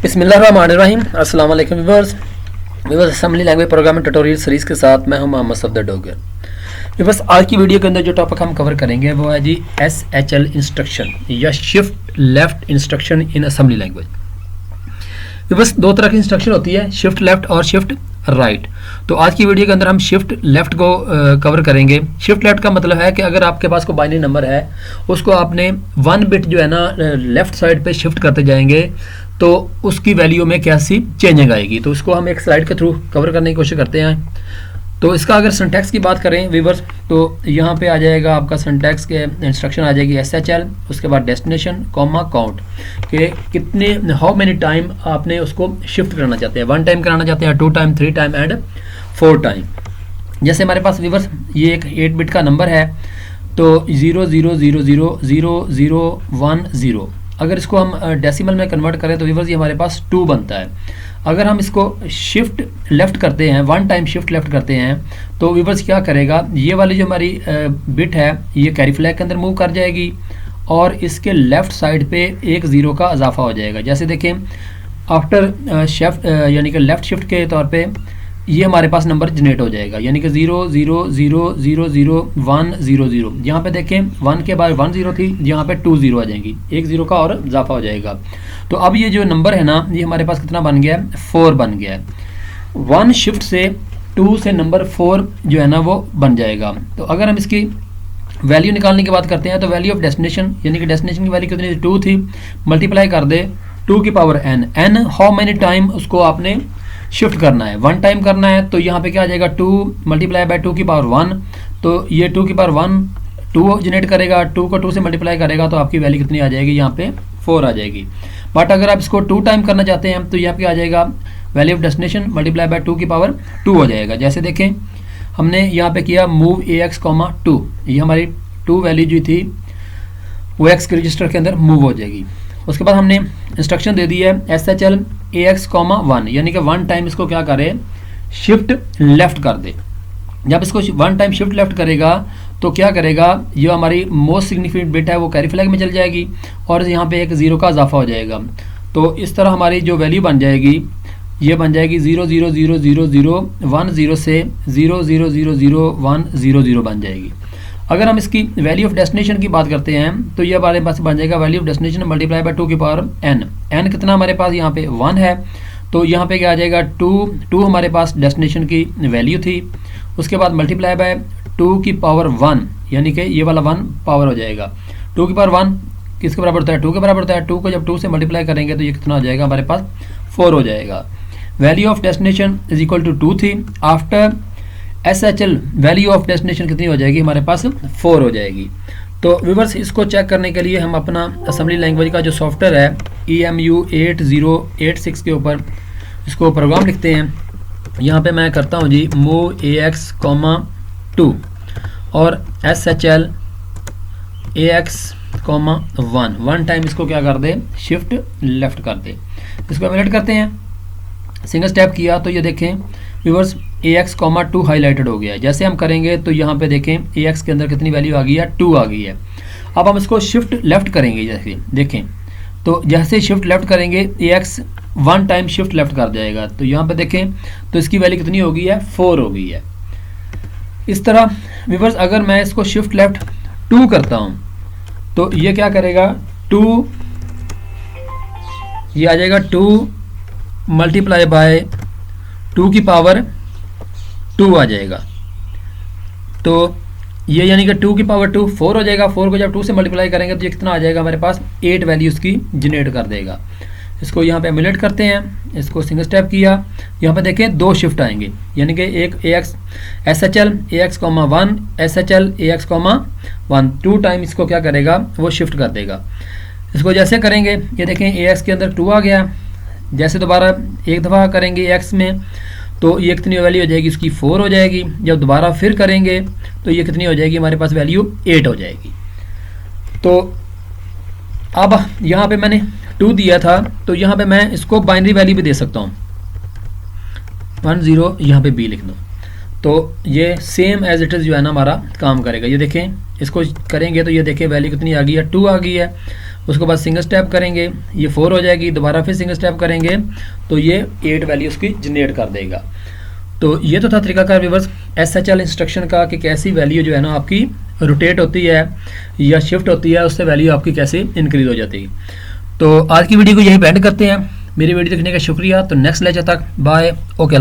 बिस्मिल्लाहिर्रहमानिर्रहीम। अस्सलाम वालेकुम viewers. Assembly language programming tutorial series के साथ मैं हूं मोहम्मद सफदर डोगर। व्यूअर्स, आज की वीडियो के अंदर जो टॉपिक हम कवर करेंगे वो है जी SHL इंस्ट्रक्शन या शिफ्ट लेफ्ट इंस्ट्रक्शन इन असेंबली लैंग्वेज। व्यूअर्स, दो तरह की इंस्ट्रक्शन होती है, शिफ्ट लेफ्ट और शिफ्ट राइट। तो आज की वीडियो के अंदर हम शिफ्ट लेफ्ट को कवर करेंगे। शिफ्ट लेफ्ट का मतलब है कि अगर आपके पास कोई बाइनरी नंबर है उसको आपने 1 बिट जो है ना लेफ्ट साइड पे शिफ्ट करते जाएंगे तो उसकी वैल्यू में कैसी चेंजिंग आएगी। तो इसको हम एक स्लाइड के थ्रू कवर करने की कोशिश करते हैं। तो इसका अगर सिंटैक्स की बात करें व्यूअर्स, तो यहाँ पे आ जाएगा आपका सिंटैक्स के इंस्ट्रक्शन आ जाएगी SHL, उसके बाद डेस्टिनेशन कॉमा काउंट के कितने हाउ मेनी टाइम आपने उसको शिफ्ट करना चाहते हैं। 1 टाइम कराना चाहते हैं, 2 टाइम, 3 टाइम एंड 4 टाइम। जैसे हमारे पास व्यूअर्स ये एक 8 बिट का नंबर है तो 00000010, अगर इसको हम डेसिमल में कन्वर्ट करें तो व्यूअर्स ये हमारे पास 2 बनता है। अगर हम इसको शिफ्ट लेफ्ट करते हैं, 1 टाइम शिफ्ट लेफ्ट करते हैं तो व्यूअर्स क्या करेगा, ये वाली जो हमारी बिट है ये कैरी फ्लैग के अंदर मूव कर जाएगी और इसके लेफ्ट साइड पे एक 0 का इजाफा हो जाएगा। जैसे देखें आफ्टर शिफ्ट यानी कि लेफ्ट शिफ्ट के तौर पे ये हमारे पास नंबर जनरेट हो जाएगा, यानी कि 00000100। यहाँ पे देखें 1 के बाद 1 0 थी, यहाँ पे 2 0 आ जाएंगी, एक 0 का और इजाफा हो जाएगा। तो अब ये जो नंबर है ना ये हमारे पास कितना बन गया है, 4 बन गया है। 1 शिफ्ट से 2 से नंबर 4 जो है ना वो बन जाएगा। तो अगर हम इसकी वैल्यू निकालने की बात करते हैं तो वैल्यू ऑफ डेस्टिनेशन यानी कि डेस्टिनेशन की वैल्यू कितनी थी, 2 थी, मल्टीप्लाई कर दे 2 की power n। n how many time उसको आपने शिफ्ट करना है, 1 टाइम करना है। तो यहाँ पे क्या आ जाएगा 2 मल्टीप्लाई बाय 2 की पावर 1, तो ये 2 की पावर 1 2 जनरेट करेगा, 2 को 2 से मल्टीप्लाई करेगा तो आपकी वैल्यू कितनी आ जाएगी, यहाँ पे 4 आ जाएगी। बट अगर आप इसको 2 टाइम करना चाहते हैं तो यहाँ पे आ जाएगा value of destination multiply by 2 की पावर 2 हो जाएगा। जैसे देखें हमने यहाँ पे किया मूव AX, 2, ये हमारी 2 वैल्यू जो थी वो X के रजिस्टर के अंदर मूव हो जाएगी। उसके बाद हमने इंस्ट्रक्शन दे दी है SHL AX, 1, यानी कि 1 टाइम इसको क्या करे, शिफ्ट लेफ्ट कर दे। जब इसको 1 टाइम शिफ्ट लेफ्ट करेगा तो क्या करेगा, ये हमारी मोस्ट सिग्निफिकेंट बिट है वो कैरी फ्लैग में चल जाएगी और यहाँ पे एक 0 का इजाफा हो जाएगा। तो इस तरह हमारी जो वैल्यू बन जाएगी ये बन जाएगी 00000010 से 00000100 बन जाएगी। अगर हम इसकी वैल्यू ऑफ डेस्टिनेशन की बात करते हैं तो ये हमारे पास बन जाएगा value of destination multiply by 2 की पावर n। n कितना हमारे पास यहाँ पे 1 है, तो यहाँ पे क्या आ जाएगा 2 हमारे पास डेस्टिनेशन की वैल्यू थी, उसके बाद मल्टीप्लाई बाय 2 की पावर 1 यानी कि ये वाला 1 पावर हो जाएगा। 2 की पावर 1 किसके बराबर होता है, 2 के बराबर होता है। 2 को जब 2 से मल्टीप्लाई करेंगे तो ये कितना हो जाएगा, हमारे पास 4 हो जाएगा। Value of destination is equal to 2 थी, after SHL value of destination कितनी हो जाएगी, हमारे पास 4 हो जाएगी। तो व्यूअर्स, इसको चेक करने के लिए हम अपना असेंबली लैंग्वेज का जो सॉफ्टवेयर है EMU8086 के ऊपर इसको प्रोग्राम लिखते हैं। यहाँ पे मैं करता हूँ जी मूव AX, 2 और SHL AX, 1 टाइम इसको क्या कर दे, शिफ्ट लेफ्ट कर दे। इसको एमुलेट करते हैं, सिंगल स्टेप किया तो ये देखें व्यूअर्स AX, 2 हाईलाइटेड हो गया है। जैसे हम करेंगे तो यहाँ पे देखें AX के अंदर कितनी वैल्यू आ गई है, 2 आ गई है। अब हम इसको शिफ्ट लेफ्ट करेंगे, जैसे देखें तो जैसे शिफ्ट लेफ्ट करेंगे AX 1 टाइम शिफ्ट लेफ्ट कर जाएगा। तो यहाँ पे देखें तो इसकी वैल्यू कितनी हो गई है, 4 हो गई है। इस तरह व्यूअर्स अगर मैं इसको शिफ्ट लेफ्ट 2 करता हूँ तो ये क्या करेगा, 2 ये आ जाएगा 2 मल्टीप्लाई बाय 2 की पावर 2 आ जाएगा। तो ये यानी कि 2 की पावर 2 4 हो जाएगा। 4 को जब 2 से मल्टीप्लाई करेंगे तो ये कितना आ जाएगा, हमारे पास 8 वैल्यू इसकी जनरेट कर देगा। इसको यहाँ पे एमुलेट करते हैं, इसको सिंगल स्टेप किया, यहाँ पे देखें 2 शिफ्ट आएंगे, यानी कि एक SHL AX, 1 SHL AX, 1 2 time इसको क्या करेगा, वो शिफ्ट कर देगा। इसको जैसे करेंगे ये देखें AX के अंदर 2 आ गया, जैसे दोबारा एक दफ़ा करेंगे AX में तो ये कितनी वैल्यू हो जाएगी, इसकी 4 हो जाएगी। जब दोबारा फिर करेंगे तो ये कितनी हो जाएगी, हमारे पास वैल्यू 8 हो जाएगी। तो अब यहाँ पे मैंने 2 दिया था तो यहाँ पे मैं इसको बाइनरी वैल्यू भी दे सकता हूँ, 10 यहाँ पे B लिख दो तो ये सेम एज इट इज़ जो है ना हमारा काम करेगा। ये देखें इसको करेंगे तो ये देखें वैल्यू कितनी आ गई है, 2 आ गई है। उसके बाद सिंगल स्टेप करेंगे, ये 4 हो जाएगी, दोबारा फिर सिंगल स्टेप करेंगे तो ये 8 वैल्यू उसकी जनरेट कर देगा। तो ये तो था तरीकाकार व्यूअर्स SHL इंस्ट्रक्शन का कि कैसी वैल्यू जो है ना आपकी रोटेट होती है या शिफ्ट होती है, उससे वैल्यू आपकी कैसे इंक्रीज हो जाती है। तो आज की वीडियो को यही एंड करते हैं। मेरी वीडियो देखने का शुक्रिया। तो नेक्स्ट लेक्चर तक बाय, ओके।